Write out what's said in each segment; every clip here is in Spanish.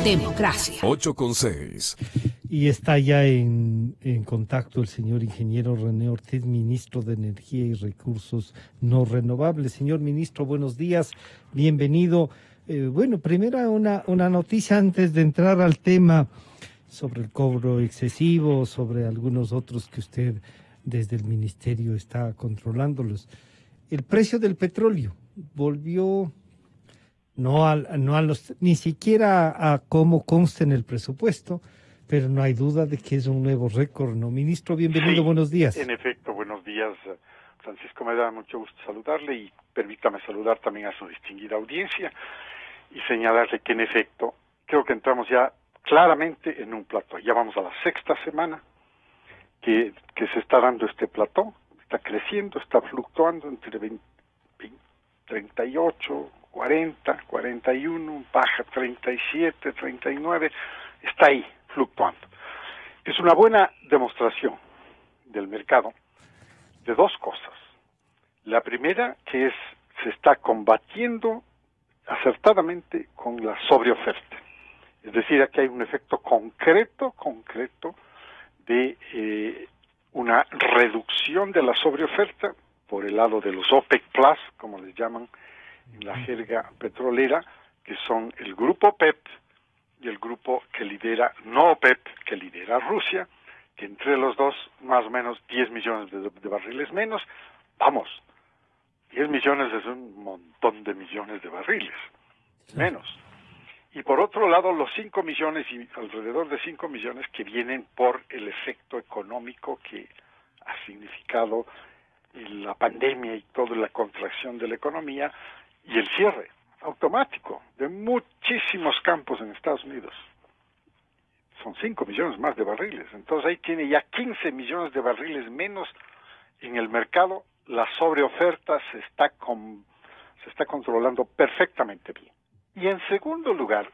democracia. 8:6. Y está ya en contacto el señor ingeniero René Ortiz, ministro de Energía y Recursos No Renovables. Señor ministro, buenos días, bienvenido. Bueno, primera una noticia antes de entrar al tema sobre el cobro excesivo, sobre algunos otros que usted desde el ministerio está controlándolos. El precio del petróleo volvió ni siquiera a cómo consta en el presupuesto, pero no hay duda de que es un nuevo récord, ¿no? Ministro, bienvenido, Sí, buenos días. En efecto, buenos días, Francisco, me da mucho gusto saludarle y permítame saludar también a su distinguida audiencia y señalarle que en efecto, creo que entramos ya claramente en un plató. Ya vamos a la sexta semana que se está dando este plató, está creciendo, está fluctuando entre 38, 40, 41, baja 37, 39, está ahí, fluctuando. Es una buena demostración del mercado de dos cosas. La primera, que se está combatiendo acertadamente con la sobreoferta. Es decir, aquí hay un efecto concreto de una reducción de la sobreoferta por el lado de los OPEC Plus, como les llaman en la jerga petrolera, que son el grupo OPEP y el grupo que lidera, no OPEP, que lidera Rusia, que entre los dos más o menos 10 millones de barriles menos. Vamos, 10 millones es un montón de millones de barriles menos. Y por otro lado, los 5 millones y alrededor de 5 millones que vienen por el efecto económico que ha significado la pandemia y toda la contracción de la economía y el cierre automático de muchísimos campos en Estados Unidos. Son 5 millones más de barriles. Entonces ahí tiene ya 15 millones de barriles menos en el mercado. La sobreoferta se está controlando perfectamente bien. Y en segundo lugar,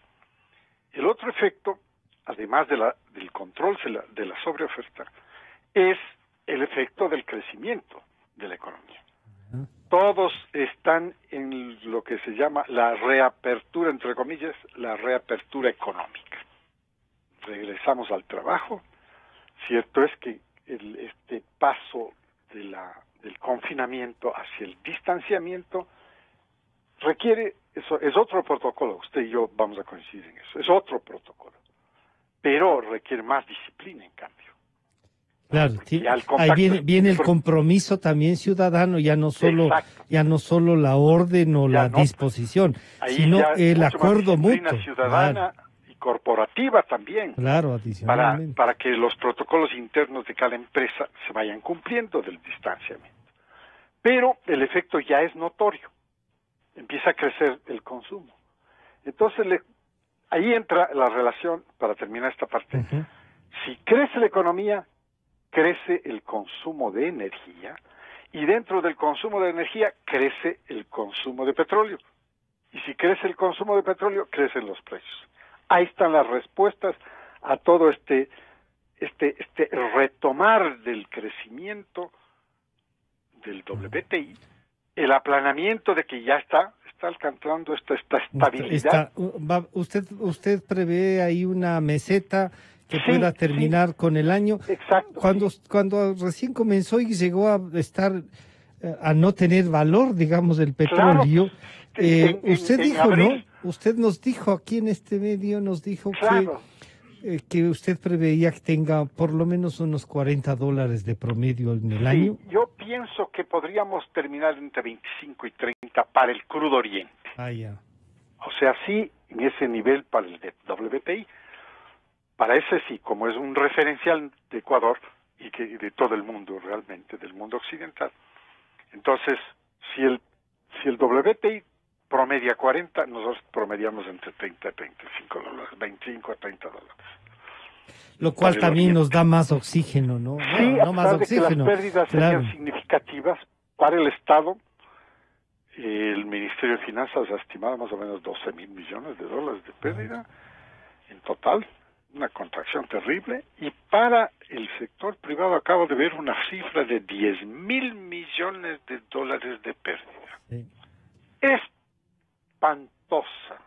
el otro efecto, además del control de la sobreoferta, es el efecto del crecimiento de la economía. Todos están en lo que se llama la reapertura, entre comillas, la reapertura económica. Regresamos al trabajo. Cierto es que este paso del confinamiento hacia el distanciamiento requiere, eso es otro protocolo, usted y yo vamos a coincidir en eso, es otro protocolo, pero requiere más disciplina en cambio. Claro, ahí viene el compromiso también ciudadano, ya no solo la orden o la disposición, sino el acuerdo mutuo. Ciudadana y corporativa también. Claro, adicionalmente. Para que los protocolos internos de cada empresa se vayan cumpliendo del distanciamiento. Pero el efecto ya es notorio. Empieza a crecer el consumo. Entonces, ahí entra la relación, para terminar esta parte. Uh-huh. Si crece la economía, crece el consumo de energía, y dentro del consumo de energía crece el consumo de petróleo. Y si crece el consumo de petróleo, crecen los precios. Ahí están las respuestas a todo este retomar del crecimiento del WTI, el aplanamiento de que ya está alcanzando esta estabilidad. Usted prevé ahí una meseta que pueda terminar con el año. Exacto. Cuando recién comenzó y llegó a estar a no tener valor, digamos, el petróleo, claro, usted dijo, abril, ¿no? Usted nos dijo aquí en este medio, claro, que usted preveía que tenga por lo menos unos $40 de promedio en el año. Yo pienso que podríamos terminar entre 25 y 30 para el crudo oriente. Ya. O sea, sí, en ese nivel para el de WTI. Para ese sí, como es un referencial de Ecuador y que de todo el mundo realmente, del mundo occidental. Entonces, si el WTI promedia 40, nosotros promediamos entre 30 y $35, 25 a $30. Lo cual también nos da más oxígeno, ¿no? Sí, no más oxígeno. Que las pérdidas serían significativas para el Estado. El Ministerio de Finanzas ha estimado más o menos $12,000 millones de pérdida en total. Una contracción terrible, y para el sector privado acabo de ver una cifra de $10,000 millones de pérdida. Sí. Espantosa.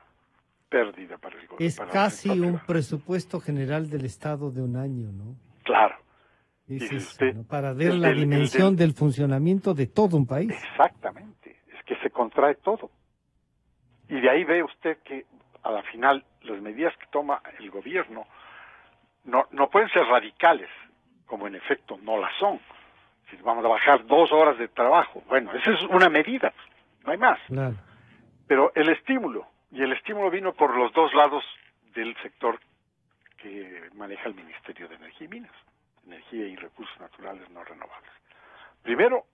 pérdida para el gobierno. Es casi un presupuesto general del Estado de un año, ¿no? Claro. Es eso, usted, ¿no? Para ver la dimensión del funcionamiento de todo un país. Exactamente, es que se contrae todo. Y de ahí ve usted que a la final las medidas que toma el gobierno no pueden ser radicales, como en efecto no las son. Si vamos a bajar 2 horas de trabajo, bueno, esa es una medida, no hay más. Claro. Pero el estímulo vino por los dos lados del sector que maneja el Ministerio de Energía y Minas, Energía y Recursos Naturales No Renovables. Primero,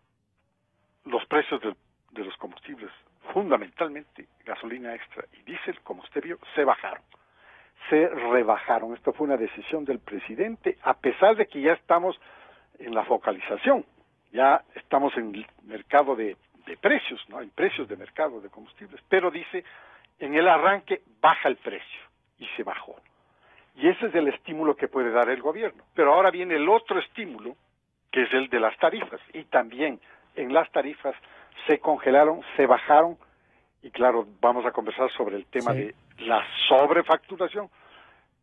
los precios de los combustibles, fundamentalmente gasolina extra y diésel, como usted vio, se rebajaron. Esto fue una decisión del presidente, a pesar de que ya estamos en la focalización, ya estamos en el mercado de precios, ¿no? En precios de mercado de combustibles, pero dice, en el arranque baja el precio, y se bajó. Y ese es el estímulo que puede dar el gobierno. Pero ahora viene el otro estímulo, que es el de las tarifas, y también en las tarifas se congelaron, se bajaron, y claro, vamos a conversar sobre el tema de la sobrefacturación,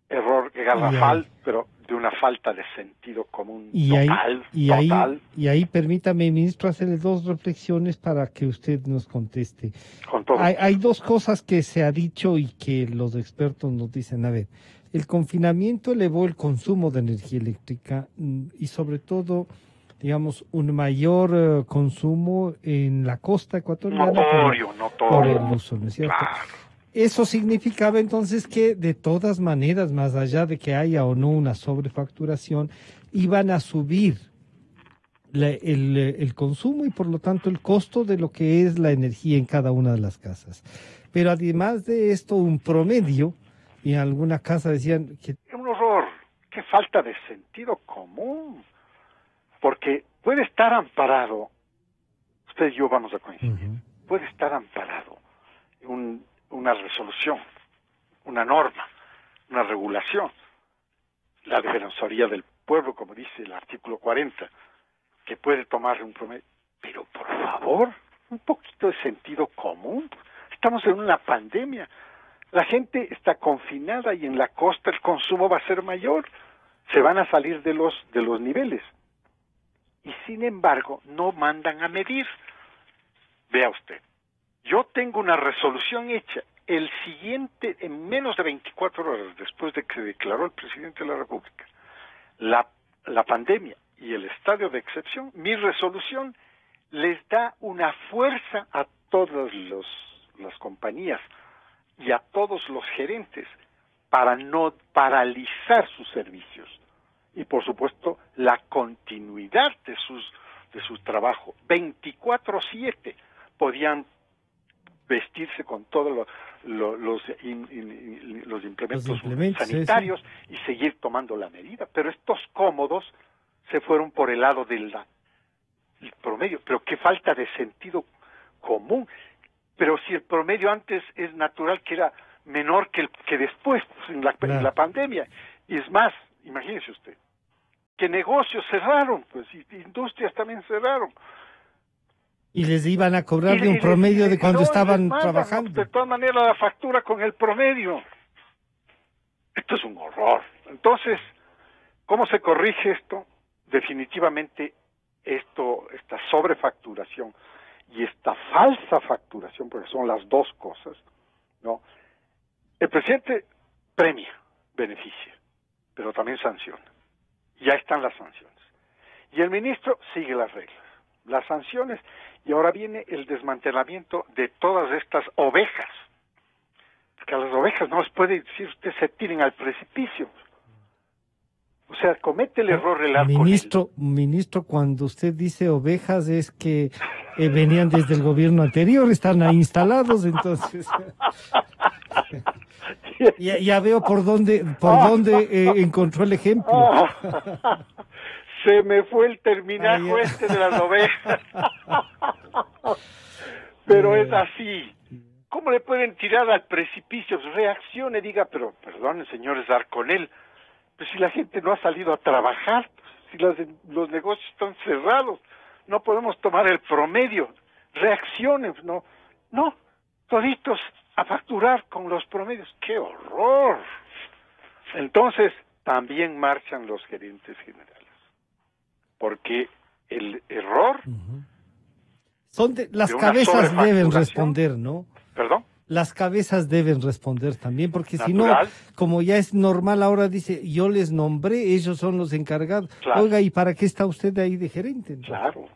error garrafal, pero de una falta de sentido común total. Y ahí permítame, ministro, hacerle 2 reflexiones para que usted nos conteste. Con todo. Hay 2 cosas que se ha dicho y que los expertos nos dicen. A ver, el confinamiento elevó el consumo de energía eléctrica y sobre todo, digamos, un mayor consumo en la costa ecuatoriana por el uso, ¿no es cierto? Claro. Eso significaba entonces que de todas maneras, más allá de que haya o no una sobrefacturación, iban a subir el consumo y por lo tanto el costo de lo que es la energía en cada una de las casas. Pero además de esto, un promedio, y en alguna casa decían que... Un horror, qué falta de sentido común, porque puede estar amparado, usted y yo vamos a coincidir, puede estar amparado una resolución, una norma, una regulación, la Defensoría del Pueblo, como dice el artículo 40, que puede tomar un promedio, pero por favor, un poquito de sentido común. Estamos en una pandemia, la gente está confinada y en la costa el consumo va a ser mayor, se van a salir de los niveles, y sin embargo no mandan a medir. Vea usted, yo tengo una resolución hecha, el siguiente, en menos de 24 horas después de que se declaró el presidente de la República la pandemia y el estado de excepción, mi resolución les da una fuerza a todas las compañías y a todos los gerentes para no paralizar sus servicios y por supuesto la continuidad de su trabajo. 24/7 podían vestirse con todos los implementos sanitarios y seguir tomando la medida, pero estos cómodos se fueron por el lado del promedio, pero qué falta de sentido común. Pero si el promedio antes es natural que era menor que después, pues, en la pandemia, y es más, imagínese usted, que negocios cerraron, pues, y industrias también cerraron. Y les iban a cobrar de un promedio de cuando estaban trabajando. De todas maneras, la factura con el promedio. Esto es un horror. Entonces, ¿cómo se corrige esto? Definitivamente, esta sobrefacturación y esta falsa facturación, porque son las dos cosas, ¿no? El presidente premia, beneficia, pero también sanciona. Ya están las sanciones. Y el ministro sigue las reglas, las sanciones, y ahora viene el desmantelamiento de todas estas ovejas. Porque a las ovejas no les puede decir usted se tiren al precipicio. O sea, comete el error Ministro, cuando usted dice ovejas es que venían desde el gobierno anterior, están ahí instalados, entonces ya veo por dónde encontró el ejemplo. Se me fue el terminajo de las ovejas. Pero es así. ¿Cómo le pueden tirar al precipicio? Reaccione, diga, pero perdone, señores Arconel, pues si la gente no ha salido a trabajar, si los negocios están cerrados, no podemos tomar el promedio. Reacciones, no. toditos a facturar con los promedios. ¡Qué horror! Entonces, también marchan los gerentes generales, porque el error las de una cabezas deben sobrefacturación, responder, ¿no? ¿perdón? Las cabezas deben responder también, porque si no, Natural. como ya es normal ahora, dice, yo les nombré, ellos son los encargados. Claro. Oiga, ¿y para qué está usted ahí de gerente? Entonces? Claro.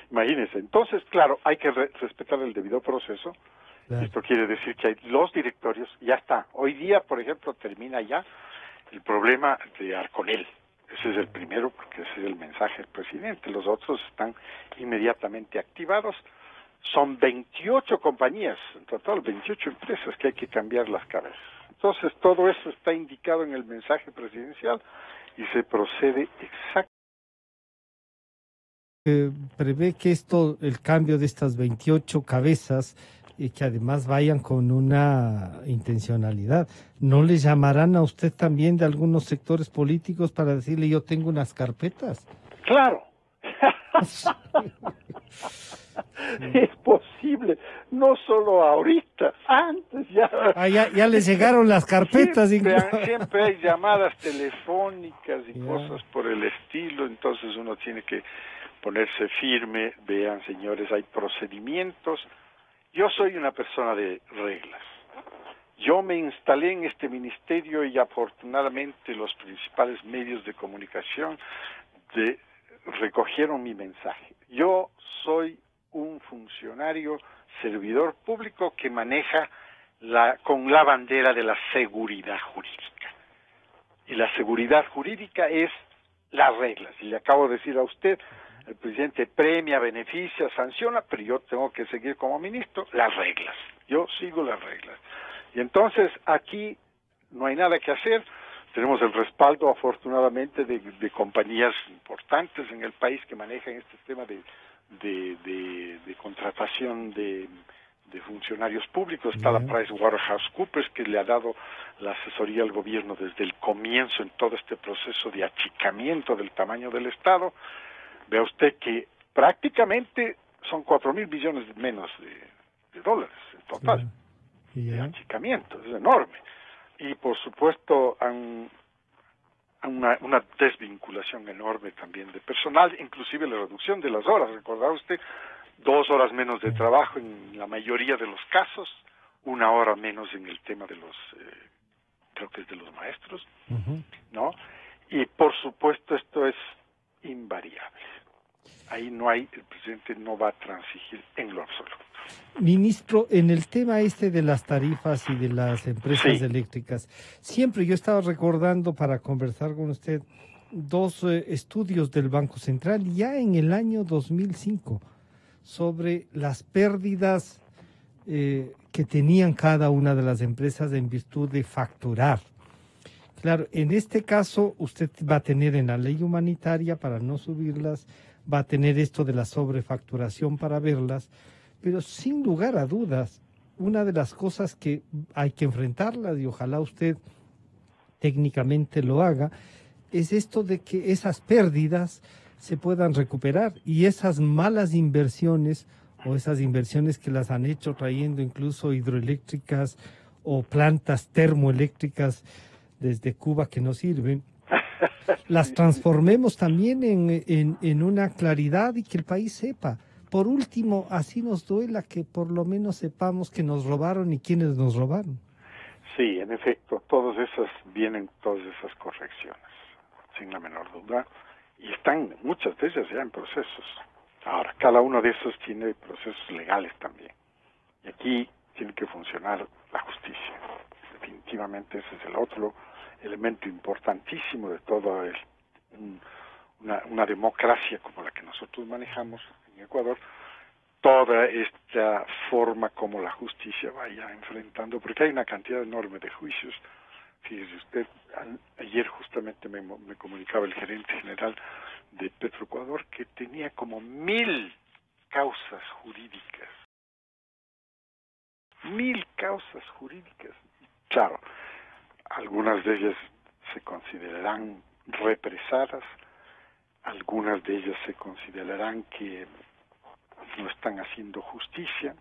Imagínense. Entonces, claro, hay que respetar el debido proceso. Claro. Esto quiere decir que hay los directorios, ya está. Hoy día, por ejemplo, termina ya el problema de Arconel. Ese es el primero, porque ese es el mensaje del presidente. Los otros están inmediatamente activados. Son 28 compañías, en total 28 empresas que hay que cambiar las cabezas. Entonces, todo eso está indicado en el mensaje presidencial y se procede exactamente. Prevé que el cambio de estas 28 cabezas, que además vayan con una intencionalidad, ¿no le llamarán a usted también de algunos sectores políticos para decirle yo tengo unas carpetas? ¡Claro! Es posible, no solo ahorita, antes ya. Ya les llegaron las carpetas. Siempre hay llamadas telefónicas y cosas por el estilo, entonces uno tiene que ponerse firme. Vean, señores, hay procedimientos. Yo soy una persona de reglas. Yo me instalé en este ministerio y afortunadamente los principales medios de comunicación recogieron mi mensaje. Yo soy un funcionario servidor público que maneja con la bandera de la seguridad jurídica. Y la seguridad jurídica es las reglas. Y le acabo de decir a usted, el presidente premia, beneficia, sanciona, pero yo tengo que seguir como ministro las reglas. Yo sigo las reglas. Y entonces aquí no hay nada que hacer. Tenemos el respaldo, afortunadamente, de compañías importantes en el país que manejan este tema de contratación de funcionarios públicos. Está la PricewaterhouseCoopers, que le ha dado la asesoría al gobierno desde el comienzo en todo este proceso de achicamiento del tamaño del Estado. Vea usted que prácticamente son 4.000 billones menos de dólares en total de achicamiento. Es enorme. Y por supuesto una desvinculación enorme también de personal, inclusive la reducción de las horas. ¿Recordaba usted? 2 horas menos de trabajo en la mayoría de los casos, 1 hora menos en el tema de los, creo que es de los maestros, ¿no? Y por supuesto esto es invariable. Ahí el presidente no va a transigir en lo absoluto. Ministro, en el tema de las tarifas y de las empresas eléctricas, siempre yo estaba recordando para conversar con usted 2 estudios del Banco Central ya en el año 2005 sobre las pérdidas que tenían cada una de las empresas en virtud de facturar. Claro, en este caso usted va a tener en la ley humanitaria para no subirlas, va a tener esto de la sobrefacturación para verlas, pero sin lugar a dudas, una de las cosas que hay que enfrentarlas, y ojalá usted técnicamente lo haga, es esto de que esas pérdidas se puedan recuperar y esas malas inversiones o esas inversiones que las han hecho trayendo incluso hidroeléctricas o plantas termoeléctricas desde Cuba que no sirven, las transformemos también en una claridad y que el país sepa. Por último, así nos duela que por lo menos sepamos que nos robaron y quiénes nos robaron. Sí, en efecto, vienen todas esas correcciones, sin la menor duda, y están muchas de ellas ya en procesos. Ahora, cada uno de esos tiene procesos legales también, y aquí tiene que funcionar la justicia. Definitivamente ese es el otro elemento importantísimo de toda una democracia como la que nosotros manejamos en Ecuador, toda esta forma como la justicia vaya enfrentando, porque hay una cantidad enorme de juicios. Fíjese usted, ayer justamente me comunicaba el gerente general de Petroecuador que tenía como 1.000 causas jurídicas. 1.000 causas jurídicas. Claro, algunas de ellas se considerarán represadas, algunas de ellas se considerarán que no están haciendo justicia,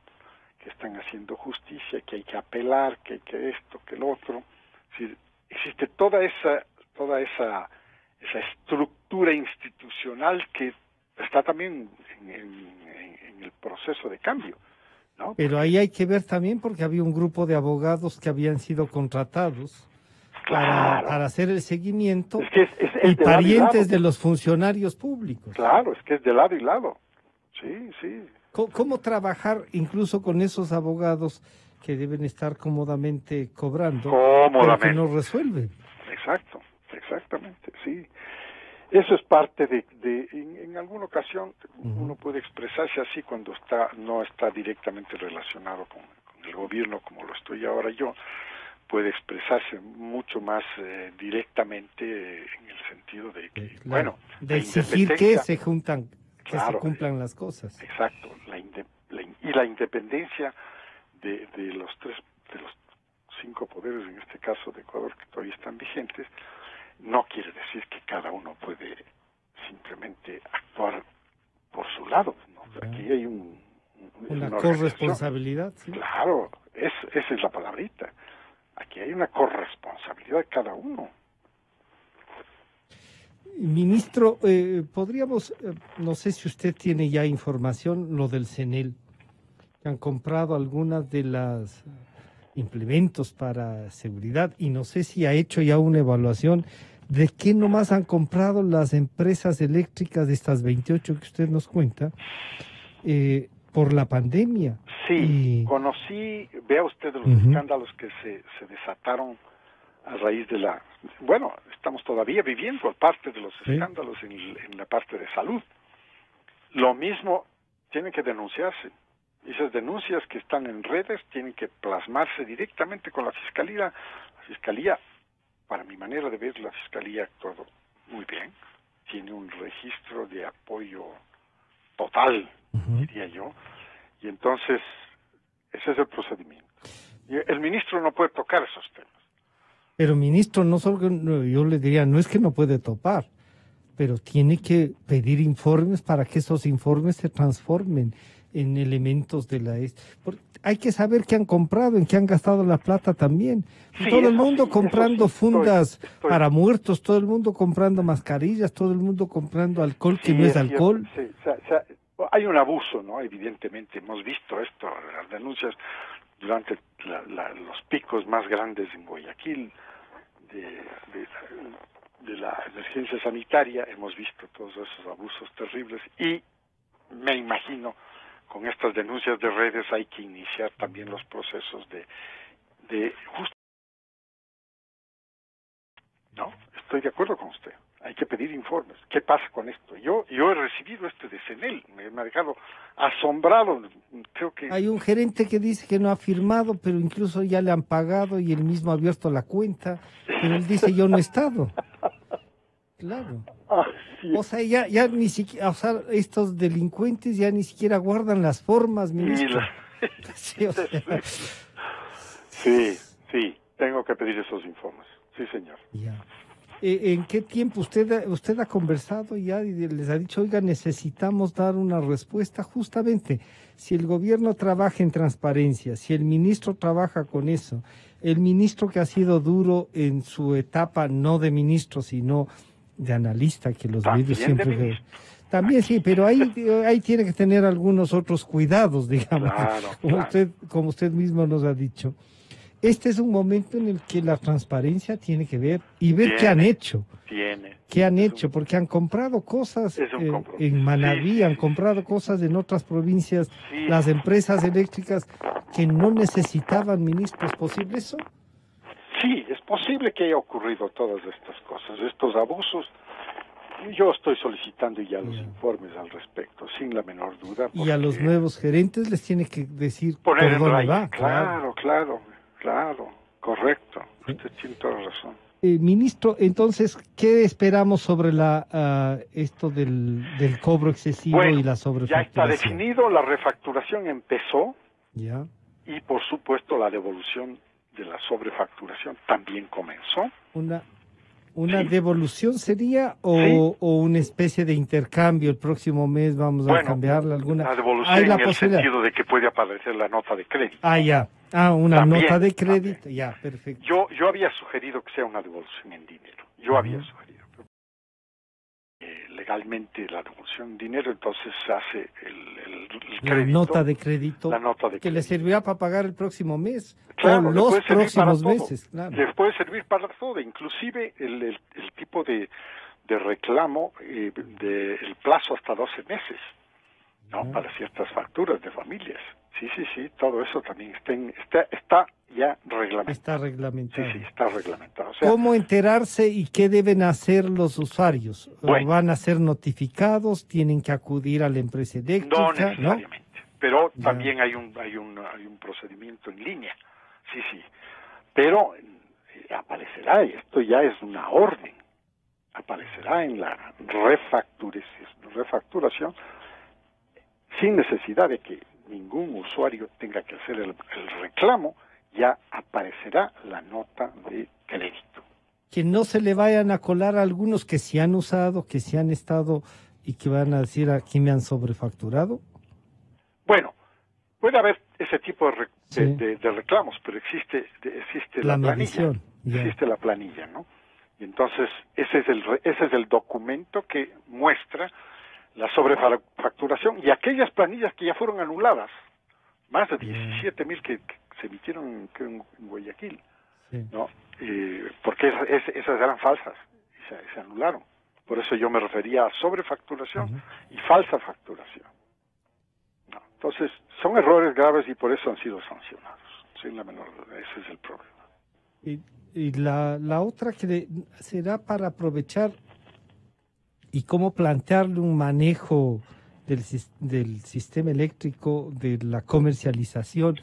están haciendo justicia, que hay que apelar, que hay que esto, que el otro. Sí, existe toda esa estructura institucional que está también en el proceso de cambio, ¿no? Pero ahí hay que ver también porque había un grupo de abogados que habían sido contratados Claro. para hacer el seguimiento Es que y de parientes lado y lado. de los funcionarios públicos. Claro, es que es de lado y lado. Sí, sí. ¿Cómo trabajar incluso con esos abogados que deben estar cómodamente cobrando, pero que no resuelven? Exacto, exactamente, sí. Eso es parte en alguna ocasión uno puede expresarse así cuando no está directamente relacionado con el gobierno como lo estoy ahora yo, puede expresarse mucho más directamente en el sentido de que, Claro, bueno, de exigir que se juntan, que se cumplan las cosas. Exacto, la independencia de los 5 poderes, en este caso de Ecuador, que todavía están vigentes, no quiere decir que cada uno puede simplemente actuar por su lado, ¿no? Aquí hay una corresponsabilidad. ¿Sí? Claro, esa es la palabrita. Aquí hay una corresponsabilidad de cada uno. Ministro, podríamos, no sé si usted tiene ya información, lo del CENEL, que han comprado algunas de las implementos para seguridad y no sé si ha hecho ya una evaluación de qué nomás han comprado las empresas eléctricas de estas 28 que usted nos cuenta por la pandemia. Sí, conocí, vea usted los escándalos que se desataron a raíz de bueno, estamos todavía viviendo parte de los escándalos en la parte de salud. Lo mismo tiene que denunciarse. Esas denuncias que están en redes tienen que plasmarse directamente con la Fiscalía. La Fiscalía, para mi manera de ver, la Fiscalía ha actuado muy bien. Tiene un registro de apoyo total, diría yo. Y entonces, ese es el procedimiento. Y el ministro no puede tocar esos temas. Pero ministro, no solo yo le diría, no es que no puede topar, pero tiene que pedir informes para que esos informes se transformen en elementos de hay que saber qué han comprado, en qué han gastado la plata también. Sí, todo el mundo comprando fundas para muertos, todo el mundo comprando mascarillas, todo el mundo comprando alcohol que no es alcohol. Sí, hay un abuso, ¿no? Evidentemente, hemos visto esto, las denuncias durante los picos más grandes en Guayaquil de la emergencia sanitaria, hemos visto todos esos abusos terribles y me imagino con estas denuncias de redes hay que iniciar también los procesos de justicia. No, estoy de acuerdo con usted. Hay que pedir informes. ¿Qué pasa con esto? Yo he recibido de CENEL, me ha dejado asombrado. Creo que hay un gerente que dice que no ha firmado, pero incluso ya le han pagado y él mismo ha abierto la cuenta, pero él dice yo no he estado. Claro. Sí. O sea, ya ni siquiera, o sea, estos delincuentes ya ni siquiera guardan las formas, ministro. Sí, o sea. sí, tengo que pedir esos informes. Sí, señor. Ya. ¿En qué tiempo usted ha conversado ya y les ha dicho, oiga, necesitamos dar una respuesta? Justamente, si el gobierno trabaja en transparencia, si el ministro trabaja con eso, el ministro que ha sido duro en su etapa, no de ministro, sino de analista, que los medios siempre... También sí, pero ahí tiene que tener algunos otros cuidados, digamos, como usted mismo nos ha dicho. Este es un momento en el que la transparencia tiene que ver y ver qué han hecho. ¿Qué han hecho? Porque han comprado cosas en Manabí, han comprado cosas en otras provincias, las empresas eléctricas que no necesitaban, ministro. ¿Es posible eso? Sí, es posible que haya ocurrido todas estas cosas, estos abusos. Yo estoy solicitando ya los informes al respecto, sin la menor duda. Y a los nuevos gerentes les tiene que decir por dónde va. Claro, correcto. Usted tiene toda la razón. Ministro, entonces, ¿qué esperamos sobre esto del cobro excesivo y la sobrefacturación? Ya está definido, la refacturación empezó. Ya. Y, por supuesto, la devolución de la sobrefacturación también comenzó. ¿Una Sí. devolución sería Sí. o una especie de intercambio? El próximo mes vamos a Bueno, cambiarla alguna. la devolución Hay la en el posibilidad. sentido de que puede aparecer la nota de crédito. Ah, ya. Ah, una También, nota de también. crédito. Ya, perfecto. Yo había sugerido que sea una devolución en dinero. Yo había Ujú. sugerido. Legalmente la devolución en dinero, entonces se hace el La crédito. nota de crédito La nota de que le crédito. servirá para pagar el próximo mes Claro, o le los puede servir para próximos todo. meses. Claro. Les puede servir para todo, inclusive el tipo de reclamo, el plazo hasta 12 meses, ¿no? Ya. Para ciertas facturas de familias. Sí, todo eso también está ya reglamentado. Está reglamentado. Sí, está reglamentado. O sea, ¿Cómo enterarse y qué deben hacer los usuarios? Bueno. ¿Van a ser notificados? ¿Tienen que acudir a la empresa no eléctrica? necesariamente, pero Ya. también hay un procedimiento en línea. Sí. Pero aparecerá, y esto ya es una orden, aparecerá en la refacturación sin necesidad de que ningún usuario tenga que hacer el reclamo, ya aparecerá la nota de crédito. Que no se le vayan a colar a algunos que se han usado, que se han estado y que van a decir aquí me han sobrefacturado. Bueno, puede haber ese tipo de Sí. reclamos, pero existe La la planilla. medición, ya. Existe la planilla, ¿no? Y entonces ese es el documento que muestra la sobrefacturación y aquellas planillas que ya fueron anuladas, más de 17,000 que se emitieron en Guayaquil, Sí. ¿no? Porque esas eran falsas y se anularon. Por eso yo me refería a sobrefacturación Ujú. y falsa facturación. No. Entonces, son errores graves y por eso han sido sancionados. Sin la menor duda, ese es el problema. Y la otra que será para aprovechar y cómo plantearle un manejo del sistema eléctrico, de la comercialización,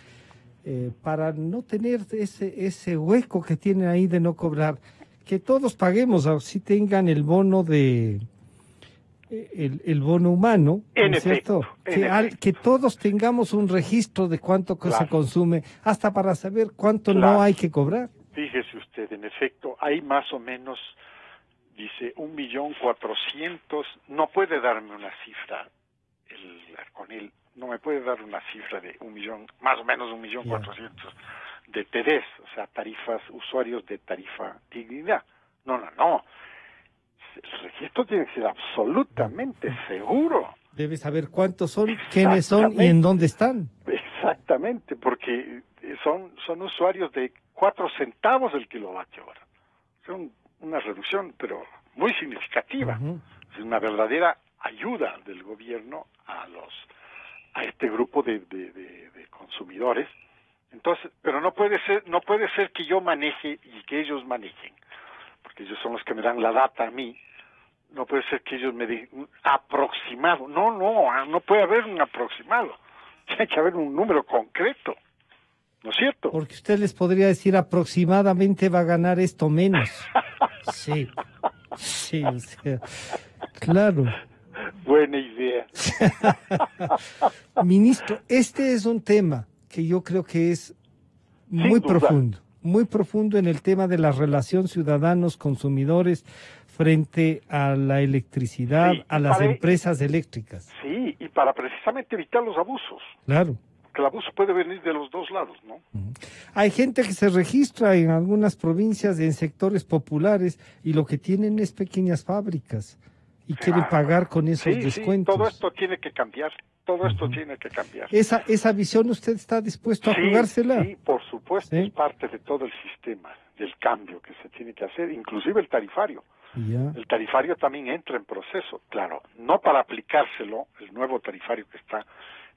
para no tener ese hueco que tienen ahí de no cobrar, que todos paguemos, si tengan el bono el bono humano, ¿no En es cierto? efecto. Que todos tengamos un registro de cuánto se Claro. consume, hasta para saber cuánto Claro. no hay que cobrar. Fíjese usted, en efecto, hay más o menos, dice, 1.400.000, no puede darme una cifra, con él, no me puede dar una cifra de 1.000.000, más o menos 1.400.000 de TDs, o sea, tarifas, usuarios de tarifa dignidad. No. El registro tiene que ser absolutamente seguro. Debe saber cuántos son, quiénes son y en dónde están. Exactamente, porque son usuarios de 4 centavos el kilovatio hora. Son una reducción, pero muy significativa. Uh-huh. Es una verdadera ayuda del gobierno a este grupo de consumidores. Entonces, pero no puede ser que yo maneje y que ellos manejen, porque ellos son los que me dan la data a mí. No puede ser que ellos me digan aproximado. No puede haber un aproximado. Tiene que haber un número concreto. ¿No es cierto? Porque usted les podría decir aproximadamente va a ganar esto menos. Sí, o sea, claro. Buena idea. Ministro, este es un tema que yo creo que es muy profundo en el tema de la relación ciudadanos-consumidores frente a la electricidad, a las empresas eléctricas. Sí, y para precisamente evitar los abusos. Claro. Que el abuso puede venir de los dos lados, ¿no? Hay gente que se registra en algunas provincias, en sectores populares, y lo que tienen es pequeñas fábricas y quieren pagar con esos descuentos. Sí, todo esto tiene que cambiar. Tiene que cambiar. ¿Esa visión usted está dispuesto a jugársela? Sí, por supuesto, es parte de todo el sistema, del cambio que se tiene que hacer, inclusive el tarifario. Ya. El tarifario también entra en proceso, claro, no para aplicárselo, el nuevo tarifario que está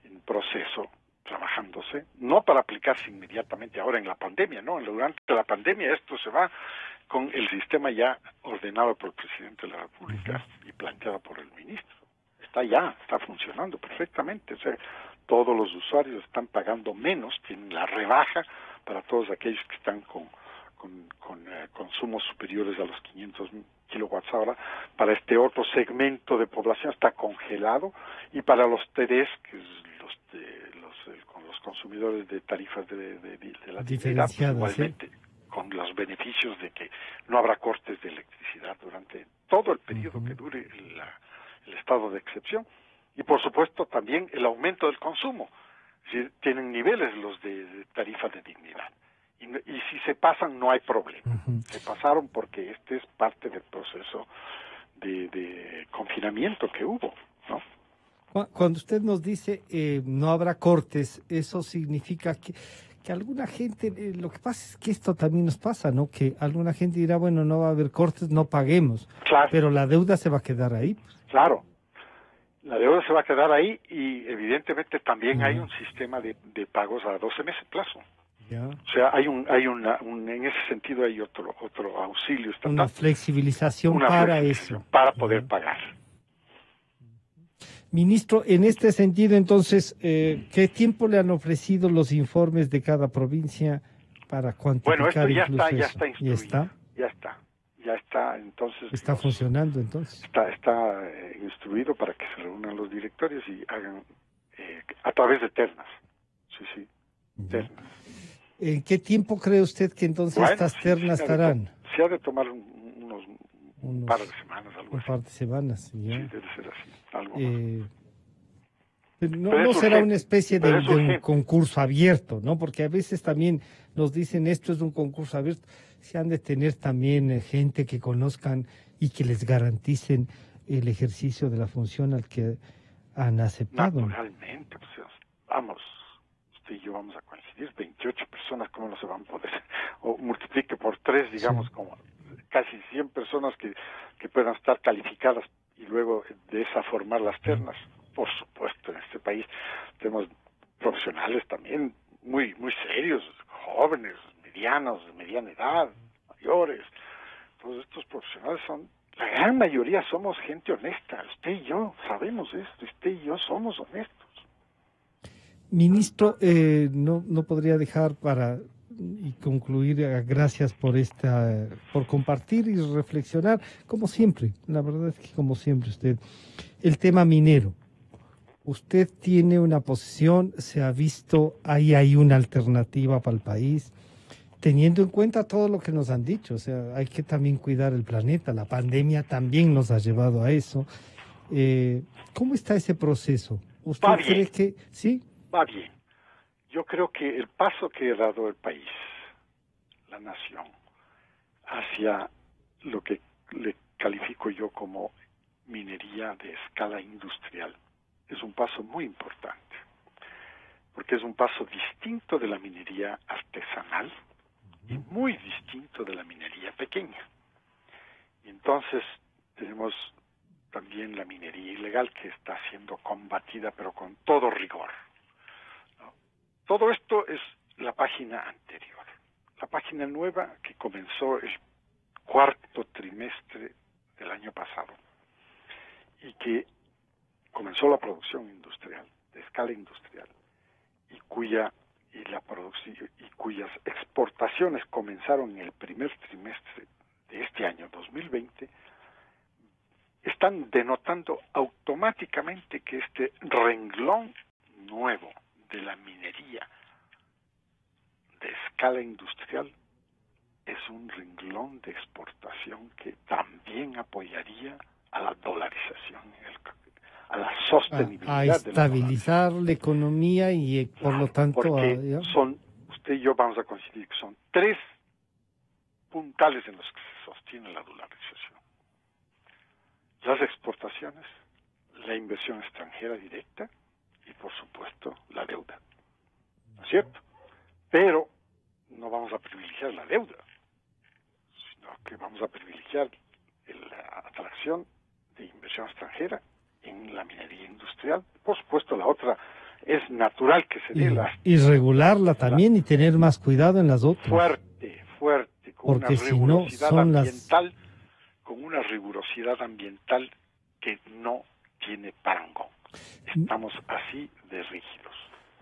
en proceso, trabajándose, no para aplicarse inmediatamente ahora en la pandemia, no, durante la pandemia esto se va con el sistema ya ordenado por el presidente de la República y planteado por el ministro. Está funcionando perfectamente, o sea, todos los usuarios están pagando menos, tienen la rebaja para todos aquellos que están con consumos superiores a los 500 kilowatts hora. Para este otro segmento de población está congelado, y para los TDs, que es con los consumidores de tarifas de la dignidad, pues igualmente con los beneficios de que no habrá cortes de electricidad durante todo el periodo que dure el estado de excepción. Y por supuesto también el aumento del consumo. Si tienen niveles los de tarifa de dignidad. Y si se pasan no hay problema. Se pasaron porque este es parte del proceso de confinamiento que hubo, ¿no? Cuando usted nos dice no habrá cortes, eso significa que alguna gente, lo que pasa es que esto también nos pasa, ¿no? Que alguna gente dirá, bueno, no va a haber cortes, no paguemos. Claro. Pero la deuda se va a quedar ahí. Claro. La deuda se va a quedar ahí y evidentemente también hay un sistema de pagos a 12 meses plazo. Ya. O sea, en ese sentido hay otro auxilio estatal. Una flexibilización para eso. Para poder pagar. Ministro, en este sentido, entonces, ¿qué tiempo le han ofrecido los informes de cada provincia para cuantificar? Bueno, esto ya está ¿Ya instruido. está? Ya está, entonces... ¿Está funcionando, entonces? Está instruido para que se reúnan los directorios y hagan a través de ternas. Sí, ternas. ¿En qué tiempo cree usted que entonces estas ternas estarán? Se ha de tomar un par de semanas, algo así. Un par de semanas, ya. Sí, debe ser así, algo no será una especie de un concurso abierto, ¿no? Porque a veces también nos dicen esto es un concurso abierto. Se han de tener también gente que conozcan y que les garanticen el ejercicio de la función al que han aceptado. Naturalmente, pues, vamos, usted y yo vamos a coincidir, 28 personas, ¿cómo no se van a poder? O multiplique por 3, digamos, como casi 100 personas que puedan estar calificadas y luego de esa formar las ternas. Por supuesto, en este país tenemos profesionales también muy serios, jóvenes, medianos, de mediana edad, mayores. Todos estos profesionales la gran mayoría somos gente honesta. Usted y yo sabemos esto, usted y yo somos honestos. Ministro, no podría dejar y concluir, gracias por por compartir y reflexionar, como siempre, la verdad es que como siempre usted, el tema minero. Usted tiene una posición, se ha visto, ahí hay una alternativa para el país, teniendo en cuenta todo lo que nos han dicho, o sea, hay que también cuidar el planeta, la pandemia también nos ha llevado a eso. ¿Cómo está ese proceso? ¿Usted cree que sí? Va bien. Yo creo que el paso que ha dado el país, la nación, hacia lo que le califico yo como minería de escala industrial, es un paso muy importante, porque es un paso distinto de la minería artesanal y muy distinto de la minería pequeña. Y entonces tenemos también la minería ilegal que está siendo combatida, pero con todo rigor. Todo esto es la página anterior. La página nueva que comenzó el cuarto trimestre del año pasado y que comenzó la producción industrial, de escala industrial, y cuyas exportaciones comenzaron en el primer trimestre de este año 2020, están denotando automáticamente que este renglón nuevo de la minería de escala industrial es un renglón de exportación que también apoyaría a la dolarización, a la sostenibilidad, a estabilizar la economía y por lo tanto porque usted y yo vamos a coincidir que son 3 puntales en los que se sostiene la dolarización: las exportaciones, la inversión extranjera directa y por supuesto la deuda, ¿no es cierto? Pero no vamos a privilegiar la deuda, sino que vamos a privilegiar la atracción de inversión extranjera en la minería industrial. Por supuesto, la otra es natural que se dé y regularla también y tener más cuidado en las otras. Fuerte, con porque una rigurosidad ambiental, con una rigurosidad ambiental que no tiene parangón. Estamos así de rígidos.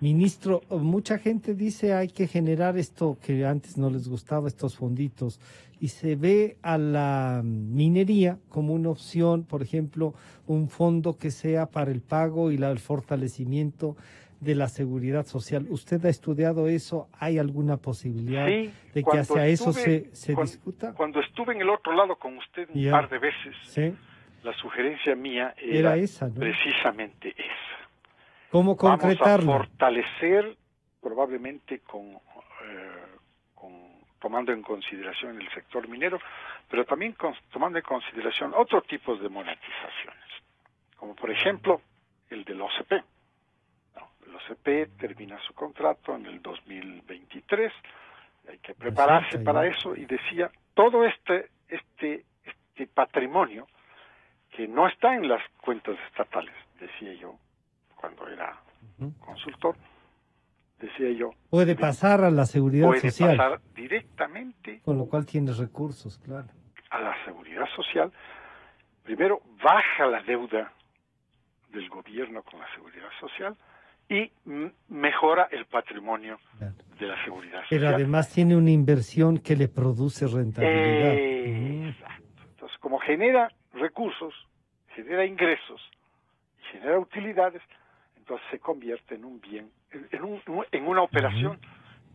Ministro, mucha gente dice hay que generar esto que antes no les gustaba, estos fonditos, y se ve a la minería como una opción, por ejemplo, un fondo que sea para el pago y el fortalecimiento de la seguridad social. ¿Usted ha estudiado eso? ¿Hay alguna posibilidad Sí, de que hacia eso se discuta? Cuando estuve en el otro lado con usted un par de veces, sí, la sugerencia mía era esa, ¿no? precisamente esa. ¿Cómo concretarlo? Vamos a fortalecer, probablemente tomando en consideración el sector minero, pero también tomando en consideración otros tipos de monetizaciones, como por ejemplo el del OCP. El OCP termina su contrato en el 2023, hay que prepararse para eso, y decía, todo este patrimonio que no está en las cuentas estatales, decía yo, cuando era consultor, decía yo, puede pasar a la seguridad social. Puede pasar directamente. Con lo cual tiene recursos, claro. A la seguridad social. Primero, baja la deuda del gobierno con la seguridad social y mejora el patrimonio de la seguridad social. Pero además tiene una inversión que le produce rentabilidad. Exacto. Entonces, como genera recursos, genera ingresos y genera utilidades, entonces se convierte en un bien, en una operación,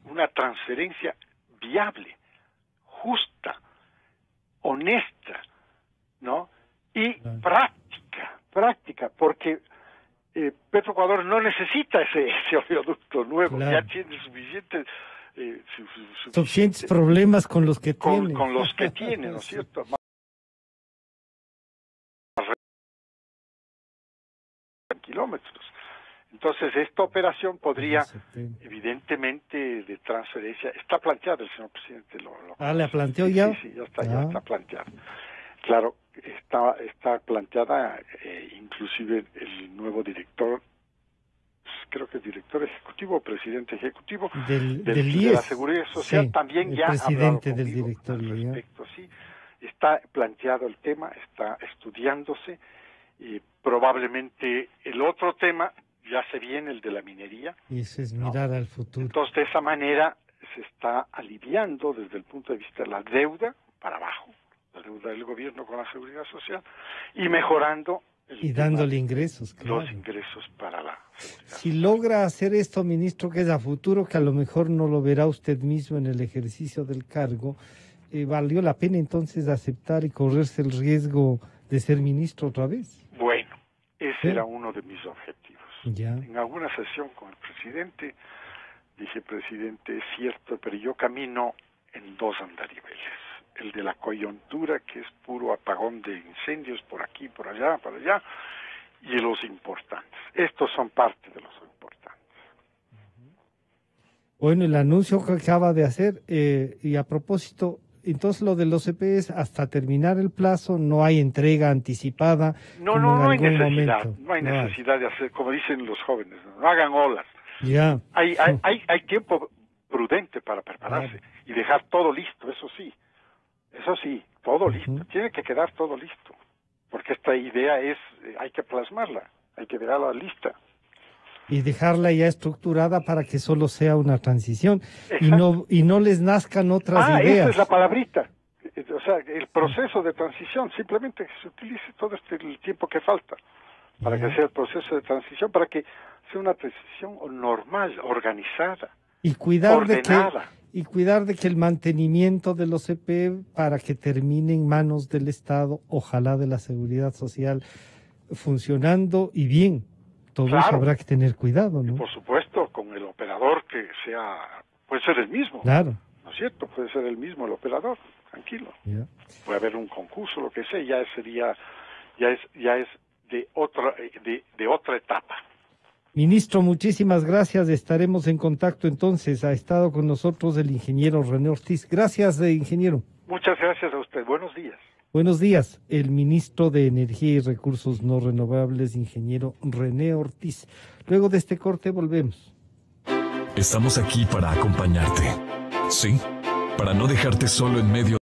una transferencia viable, justa, honesta, ¿no? Y práctica, porque Petroecuador no necesita ese oleoducto nuevo, ya tiene suficientes problemas con los que tiene. Con los que tiene, ¿no es cierto? Kilómetros. Entonces, esta operación podría, evidentemente, de transferencia, está planteada, el señor presidente ¿la planteó ya? Sí, ya está planteada. Claro, está planteada, inclusive el nuevo director, creo que es director ejecutivo o presidente ejecutivo de la Seguridad Social, también ya ha hablado conmigo del directorio al respecto, sí. Está planteado el tema, está estudiándose, y probablemente el otro tema ya se viene, el de la minería. Y eso es mirar al futuro. Entonces, de esa manera se está aliviando desde el punto de vista de la deuda para abajo, la deuda del gobierno con la seguridad social, y mejorando y dándole ingresos, claro. Los ingresos para la seguridad social. Si logra hacer esto, ministro, que es a futuro, que a lo mejor no lo verá usted mismo en el ejercicio del cargo, ¿valió la pena entonces aceptar y correrse el riesgo de ser ministro otra vez? Bueno, ese era uno de mis objetivos. Ya. En alguna sesión con el presidente, dije, presidente, es cierto, pero yo camino en dos andariveles. El de la coyuntura, que es puro apagón de incendios por aquí, por allá, y los importantes. Estos son parte de los importantes. Bueno, el anuncio que acaba de hacer, y a propósito, entonces lo de los CPs, hasta terminar el plazo, no hay entrega anticipada. No hay necesidad de hacer, como dicen los jóvenes, no hagan olas. Ya. Hay tiempo prudente para prepararse y dejar todo listo, eso sí, todo listo, tiene que quedar todo listo, porque esta idea hay que plasmarla, hay que dejarla lista. Y dejarla ya estructurada para que solo sea una transición y no les nazcan otras ideas. Esa es la palabrita. O sea, el proceso de transición, simplemente que se utilice todo el tiempo que falta para que sea el proceso de transición, para que sea una transición normal, organizada, ordenada. Y cuidar de que el mantenimiento de los CPE para que termine en manos del Estado, ojalá de la Seguridad Social, funcionando y bien. Todo eso habrá que tener cuidado, ¿no? Y por supuesto, con el operador que puede ser el mismo. Claro. ¿No es cierto? Puede ser el mismo el operador, tranquilo. Yeah. Puede haber un concurso, lo que sea, ya es de otra etapa. Ministro, muchísimas gracias. Estaremos en contacto entonces. Ha estado con nosotros el ingeniero René Ortiz. Gracias, ingeniero. Muchas gracias a usted. Buenos días. Buenos días, el ministro de Energía y Recursos No Renovables, ingeniero René Ortiz. Luego de este corte volvemos. Estamos aquí para acompañarte, ¿sí? Para no dejarte solo en medio